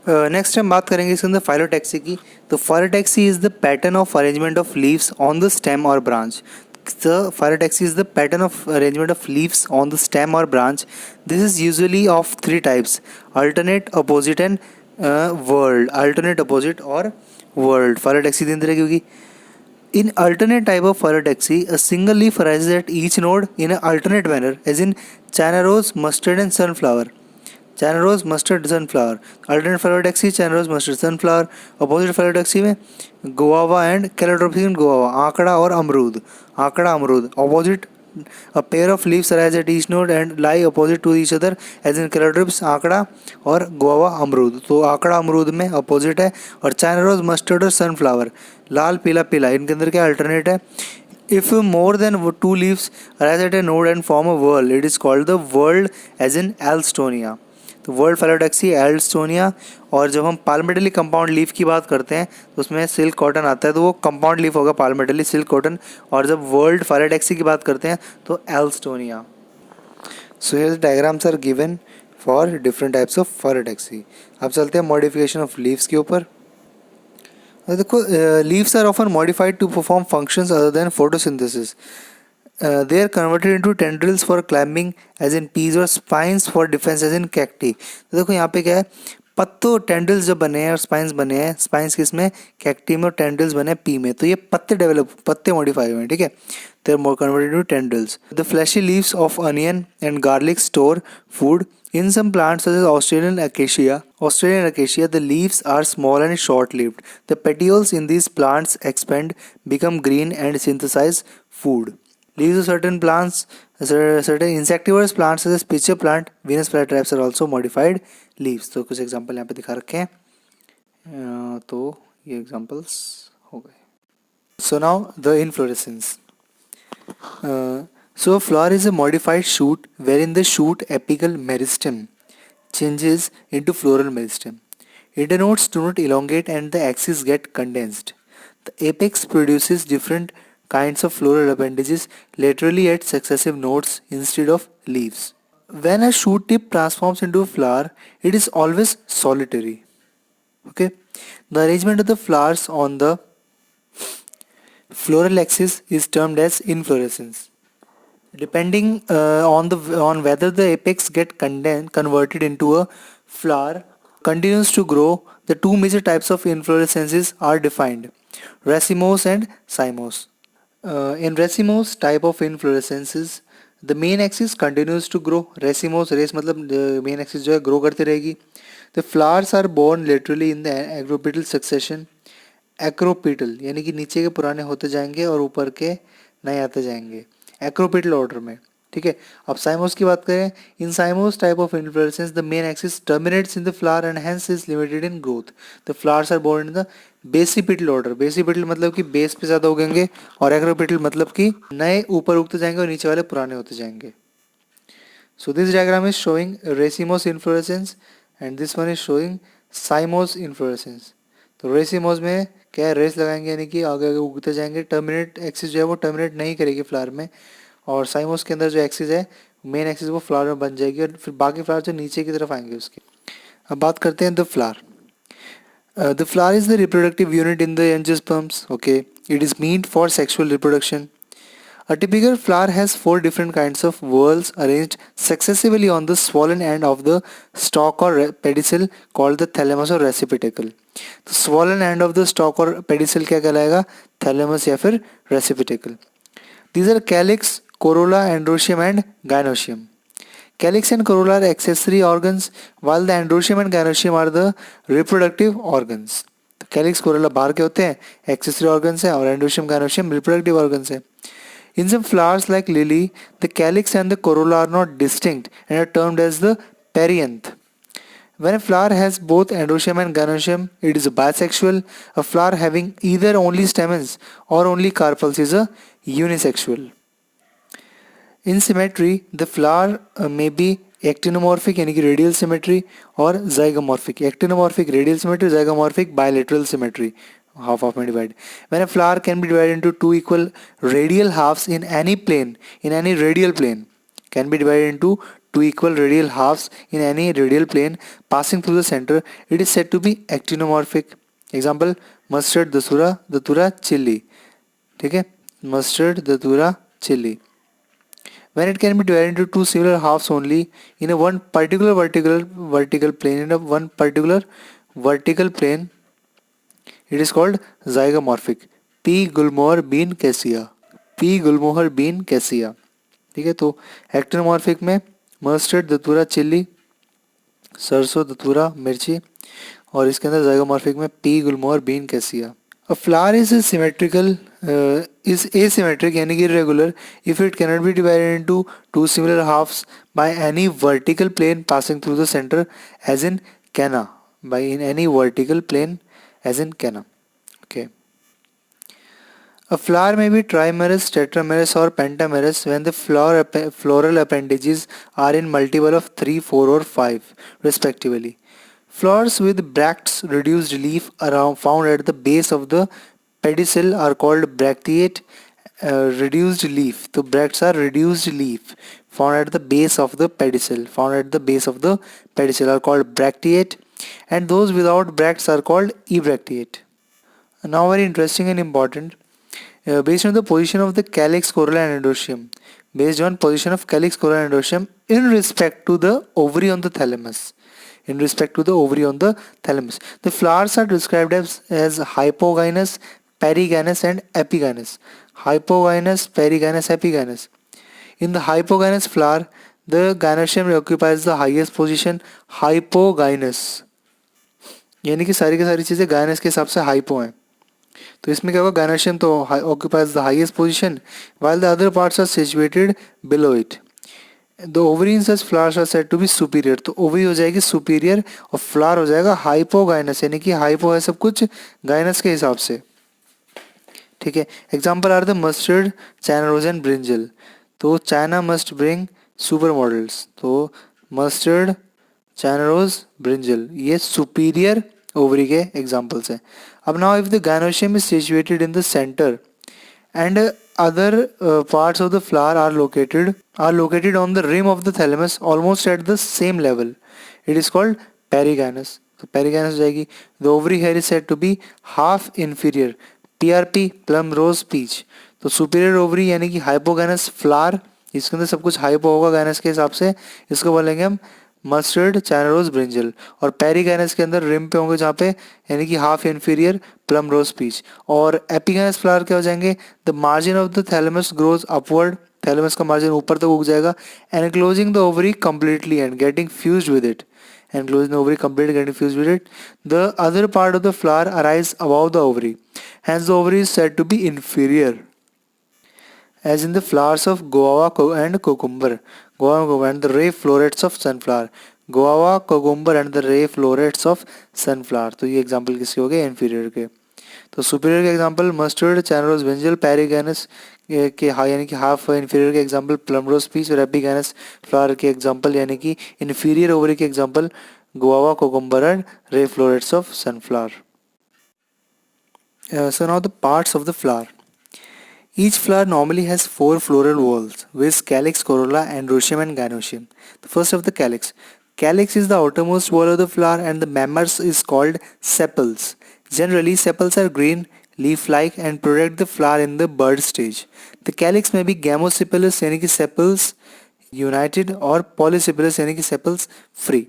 Next हम बात करेंगे इसके अंदर फाइलोटैक्सी की। तो phyllotaxy is the pattern of arrangement of leaves on the stem और branch. The phyllotaxy is the pattern of arrangement of leaves on the stem or branch. This is usually of three types: alternate, opposite, and whorled. Alternate, opposite, or whorled. Phyllotaxy तीन तरह की होगी. In alternate type of phyllotaxy, a single leaf arises at each node in an alternate manner, as in China rose, mustard, and sunflower. China rose, mustard, sunflower. Alternate phyllotaxy, China rose, mustard, sunflower. Opposite phyllotaxy में guava and calotropis guava. आंकड़ा और अमरूद. आंकड़ा अमरूद. Opposite, a pair of leaves arise at each node and lie opposite to each other, as in calotropis आंकड़ा और guava अमरूद. तो आंकड़ा अमरूद में opposite है, और China rose, mustard और sunflower लाल पीला पीला, इनके अंदर क्या alternate है. If more than two leaves arise at a node and form a whorl, it is called the whorl, as in Alstonia. तो वर्ल्ड फैलोटैक्सी, एल्स्टोनिया. और जब हम पाल्मेटली कंपाउंड लीफ की बात करते हैं तो उसमें सिल्क कॉटन आता है, तो वो कंपाउंड लीफ होगा पाल्मेटली सिल्क कॉटन. और जब वर्ल्ड फैलोटैक्सी की बात करते हैं तो Alstonia. So here the diagrams are given for different types of phyllotaxy. अब चलते हैं मॉडिफिकेशन ऑफ लीव्स के ऊपर. देखो, leaves are often modified to perform functions other than photosynthesis. They are converted into tendrils for climbing, as in peas, or spines for defense, as in cacti. तो देखो यहाँ पे क्या है, पत्तों टेंड्रिल्स जब बने हैं और स्पाइंस बने हैं. स्पाइंस किसमें, कैक्टी में, और टेंड्रिल्स बने पी में. तो ये पत्ते डेवलप, पत्ते मॉडिफाई हुए हैं, ठीक है. They are more converted into tendrils. The fleshy leaves of onion and garlic store food. In some plants such as Australian acacia, the leaves are small and short-lived. The petioles in these plants expand, become green, and synthesize food. Leaves of certain plants, certain insectivorous plants such as pitcher plant, Venus flytraps are also modified leaves. तो कुछ example यहाँ पे दिखा रखे हैं. तो ये examples हो गए. So now the inflorescence. So a flower is a modified shoot wherein the shoot apical meristem changes into floral meristem. Internodes do not elongate and the axes get condensed. The apex produces different kinds of floral appendages laterally at successive nodes instead of leaves. When a shoot tip transforms into a flower, it is always solitary. Okay, the arrangement of the flowers on the floral axis is termed as inflorescence. Depending on whether the apex get converted into a flower continues to grow, the two major types of inflorescences are defined: racemose and cymose. In racemose type of inflorescences, the main axis continues to grow. Racemose, race मतलब main axis जो है grow करती रहेगी. The flowers are born laterally in the acropetal succession. Acropetal यानी कि नीचे के पुराने होते जाएंगे और ऊपर के नए आते जाएंगे, एक्रोपेटल ऑर्डर में, ठीक है. अब साइमोस की बात करें, in cymose type of inflorescence the main axis terminates in the flower and hence is limited in growth. The flowers are borne in the basipetal order. Basipetal मतलब कि बेस पे ज़्यादा उगेंगे, और एक्रोपेटल मतलब कि नए ऊपर उगते जाएंगे और नीचे वाले पुराने होते जाएंगे. So this diagram is showing racemose inflorescence and this one is showing साइमोस inflorescence. तो रेसिमोस में क्या है, रेस लगाएंगे यानी कि आगे आगे उगते जाएंगे. टर्मिनेट एक्सिस जो है वो टर्मिनेट नहीं करेगी फ्लावर में, और साइमोस के अंदर जो एक्सिस है मेन एक्सिस वो फ्लावर में बन जाएगी, और फिर बाकी फ्लावर जो नीचे की तरफ आएंगे उसके. अब बात करते हैं the flower. The flower is the reproductive unit in the angiosperms. Okay, it is meant for sexual reproduction. A typical flower has four different kinds of whorls arranged successively on the swollen end of the stalk or pedicel called the thalamus or recipical. तो swollen end of the stalk or pedicel क्या कहलाएगा, thalamus या फिर recipical. These are calyx, corolla, androecium and gynoecium. Calyx and corolla are accessory organs while the androecium and gynoecium are the reproductive organs. तो calyx, corolla बाहर के होते हैं, accessory organs हैं, और androecium, gynoecium reproductive organs हैं. In some flowers like lily, the calyx and the corolla are not distinct and are termed as the perianth. When a flower has both androecium and gynoecium, it is bisexual. A flower having either only stamens or only carpels is a unisexual. In symmetry, the flower may be actinomorphic यानी कि radial symmetry और zygomorphic. Actinomorphic radial symmetry, zygomorphic bilateral symmetry. Half में divide. When a flower can be divided into two equal radial halves in any plane, in any radial plane, can be divided into two equal radial halves in any radial plane passing through the center, it is said to be actinomorphic. Example, mustard, datura, chili. ठीक है, mustard, datura, chili. When it can be divided into two similar halves only in a one particular vertical plane, in a one particular vertical plane, it is called zygomorphic. P. Gulmohar bean cassia. P. Gulmohar bean cassia. ठीक है, तो actinomorphic में mustard, दतूरा, chilli, सरसों, दतूरा, मिर्ची, और इसके अंदर zygomorphic में pea, gulmohar, bean, cassia. A flower is asymmetric यानी कि irregular if it cannot be divided into two similar halves by any vertical plane passing through the center, as in canna. By in any vertical plane, as in canna. Okay. A flower may be trimerous, tetramerous or pentamerous when the floral appendages are in multiple of 3, 4 or 5 respectively. Flowers with bracts reduced leaf found at the base of the pedicel are called bracteate reduced leaf. The bracts are reduced leaf found at the base of the pedicel. Are called bracteate, and those without bracts are called ebracteate. Now very interesting and important. Based on the position of the calyx, corolla and endoecium. Based on position of calyx, corolla and endoecium in respect to the ovary on the thalamus. The flowers are described as hypogynous, perigynous and epigynous. In the hypogynous flower, the gynoecium occupies the highest position. Hypogynous यानी कि सारी की सारी चीज़ें गायनस के हिसाब से hypo हैं, तो इसमें क्या होगा, gynoecium तो occupies the highest position while the other parts are situated below it. The ovary in such flowers are said to be superior. तो ovary हो जाएगी superior और flower हो जाएगा hypogynous, यानी कि hypo है सब कुछ gynous के हिसाब से. ठीक है, example are the mustard, China rose and brinjal. तो China must bring super models. तो मस्टर्ड, चाइना रोज, ब्रिंजल ये सुपीरियर ओवरी के एग्जाम्पल्स हैं. अब now if the gynoecium is situated in the center and other parts of the flower are located on the rim of the thalamus almost at the same level, it is called perigynous. तो perigynous हो जाएगी. The ovary hair is said to be half inferior. PRP, plum, rose, peach. तो superior ovary यानी कि hypogynous flower, इसके अंदर सब कुछ hypo होगा gynous के हिसाब से, इसको बोलेंगे हम मस्टर्ड, चाइना रोज, ब्रिंजल. और पेरीगैनस के अंदर रिम पे होंगे जहाँ पे, यानी कि half inferior, plum, rose, peach. और एपिगैनस फ्लावर क्या हो जाएंगे, the margin of the thalamus grows upward. Thalamus का मार्जिन ऊपर तक उग जाएगा. Enclosing the ovary completely and getting fused with it. The other part of the flower arise above the ovary. Hence the ovary is said to be inferior. As in the flowers of guava and cucumber. Guava and the ray florets of sunflower. Guava, cucumber and the ray florets of sunflower. तो ये example किसके हो गए, inferior के. तो superior के example mustard, China rose, brinjal. Perigynous के यानी कि हाफ इंफीरियर के एग्जाम्पल प्लम, रोज, पीच. और एपिगैनस फ्लावर के एग्जाम्पल यानी कि इंफीरियर ओवरी के example guava, cucumber and ray florets of sunflower. So now the parts of the flower. Each flower normally has 4 floral whorls with calyx, corolla, androecium and gynoecium. The first of the calyx. Calyx is the outermost wall of the flower and the members is called sepals. Generally, sepals are green, leaf-like and protect the flower in the bud stage. The calyx may be gamosepalous यानी कि sepals united और polysepalous यानी कि sepals free.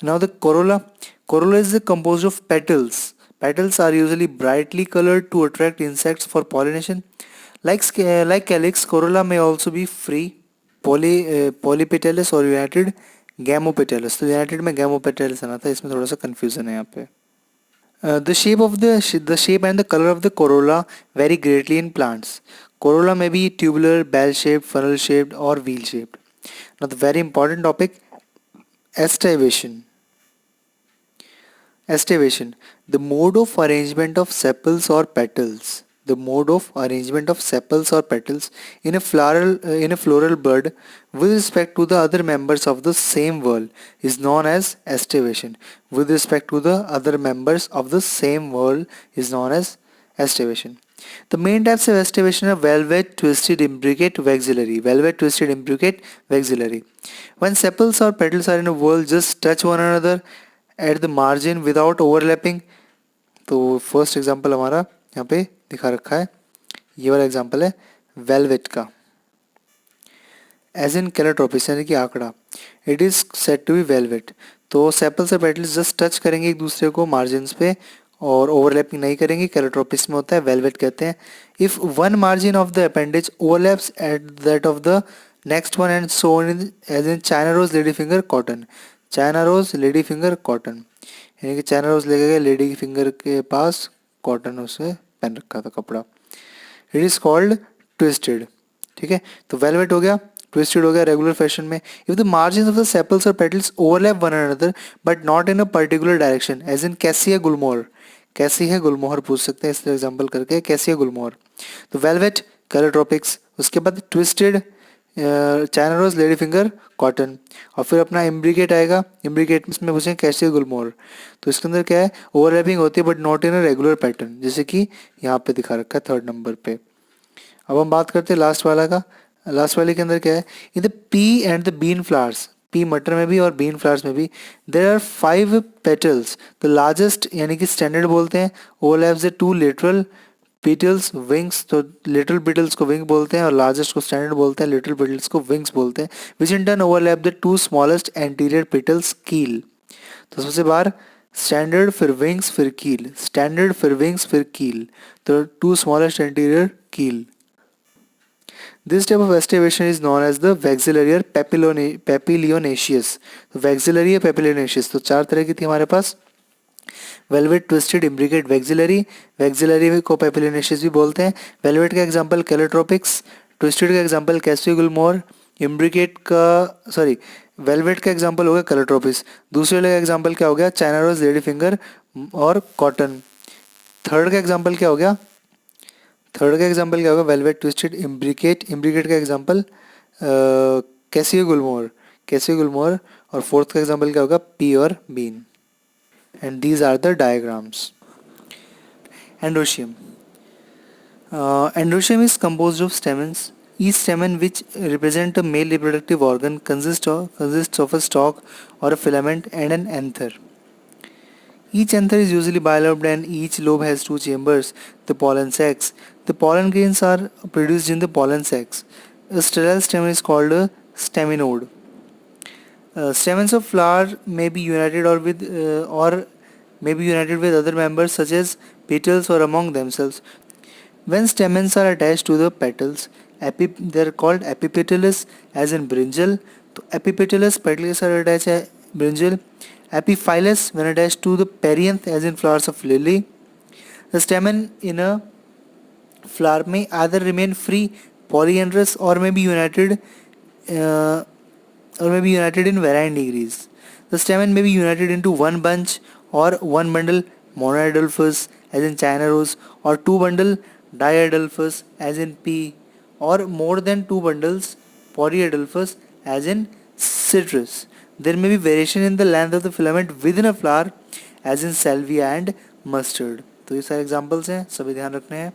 Now the corolla. Corolla is composed of petals. Petals are usually brightly colored to attract insects for pollination. Like calyx, corolla may also be free, polypetalous or united, gamopetalous. तो united में gamopetalous आना था, इसमें थोड़ा सा confusion है यहाँ पे. The shape and the color of the corolla vary greatly in plants. Corolla may be tubular, bell-shaped, funnel-shaped, or wheel-shaped. Now the very important topic, estivation. Estivation, the mode of arrangement of sepals or petals. The mode of arrangement of sepals or petals in a floral bud with respect to the other members of the same whorl is known as estivation. With respect to the other members of the same whorl is known as estivation. The main types of estivation are velvet, twisted, imbricate, vexillary. Velvet, twisted, imbricate, vexillary. When sepals or petals are in a whorl, just touch one another at the margin without overlapping. तो first example हमारा यहाँ पे दिखा रखा है, ये वाला example है वेलवेट का. एज इन कैलोट्रोपिस यानी कि आंकड़ा, it is said to be velvet. तो सेपल्स और पेटल्स जस्ट टच करेंगे एक दूसरे को मार्जिन्स पे और ओवरलैपिंग नहीं करेंगे. कैलोट्रोपिस में होता है, वेलवेट कहते हैं. If one margin of the appendage overlaps at that of the next one and so on as in China rose, lady finger, cotton. China rose, lady finger, cotton, यानी कि China rose लेके गए, lady finger के पास cotton उसे पहन रखा था कपड़ा. It is called twisted. ठीक है, तो वेलवेट हो गया, ट्विस्टेड हो गया रेगुलर फैशन में. If the margin of the sepals और petals overlap one another but not in a particular direction, as in cassia गुलमोहर. कैसी है गुलमोहर पूछ सकते हैं इसलिए एग्जांपल करके, कैसी है गुलमोहर. तो वेलवेट कैलोट्रोपिक्स, उसके बाद twisted China rose, lady finger, cotton, और फिर अपना इम्ब्रिकेट आएगा. इम्ब्रिकेट में पूछेंगे कैसी है गुलमोहर. तो इसके अंदर क्या है, ओवरलैपिंग होती है but not in a regular pattern, जैसे कि यहाँ पे दिखा रखा है थर्ड नंबर पे. अब हम बात करते हैं लास्ट वाला का. लास्ट वाले के अंदर क्या है, in the pea and the bean flowers, pea मटर में भी और बीन फ्लावर्स में भी, there are 5 petals. The largest यानी कि स्टैंडर्ड बोलते हैं, overlaps the 2 lateral petals wings. तो लिटिल पेटल्स को विंग बोलते हैं और लार्जेस्ट को स्टैंडर्ड बोलते हैं, लिटिल पेटल्स को विंग्स बोलते हैं. Which in turn overlap the 2 smallest anterior petals keel. तो सबसे बार स्टैंडर्ड, फिर विंग्स, फिर कील, स्टैंडर्ड, फिर विंग्स, फिर कील. तो 2 स्मॉलेस्ट एंटीरियर कील. This type of estivation is known as the vexillary or papilionaceous. तो vexillary या papilionaceous, तो 4 तरह की थी हमारे पास. Valvate, twisted, imbricate, vexillary. Vexillary को पेपिलोनेशियस भी बोलते हैं. वेलवेट का एग्जांपल कैलोट्रोपिक्स, ट्विस्टेड का एग्जांपल कैसियोगुलमोर, इम्ब्रिकेट का सॉरी वेलवेट का एग्जांपल हो गया कैलोट्रोपिस. दूसरे वाले का एग्जांपल क्या हो गया, चाइना रोज, लेडी फिंगर और कॉटन. थर्ड का एग्जांपल क्या हो गया, थर्ड का एग्जांपल क्या होगा, वेलवेट, ट्विस्टेड, इम्ब्रिकेट. इम्ब्रिकेट का एग्जांपल कैसियोगुलमोर, कैसियोगुलमोर. और फोर्थ का एग्जांपल क्या होगा, पी और been. And these are the diagrams. Androecium. Androecium is composed of stamens. Each stamen, which represent a male reproductive organ, consists of a stalk or a filament and an anther. Each anther is usually bilobed and each lobe has 2 chambers, the pollen sacs. The pollen grains are produced in the pollen sacs. A sterile stamen is called a staminode. Stamens of flower may be united with other members such as petals or among themselves. When stamens are attached to the petals, they are called epipetalous, as in brinjal. तो epipetalous petal के साथ attached है brinjal. Epiphyllous when attached to the perianth, as in flowers of lily. The stamen in a flower may either remain free, polyandrous, or may be united in varying degrees. The stamen may be united into one bunch or one bundle, monoidelphous, as in China rose, or 2 bundle, diadelphous, as in pea, or more than 2 bundles, polyadelphous, as in citrus. There may be variation in the length of the filament within a flower, as in salvia and mustard. तो ये सारे examples हैं, सभी ध्यान रखने हैं.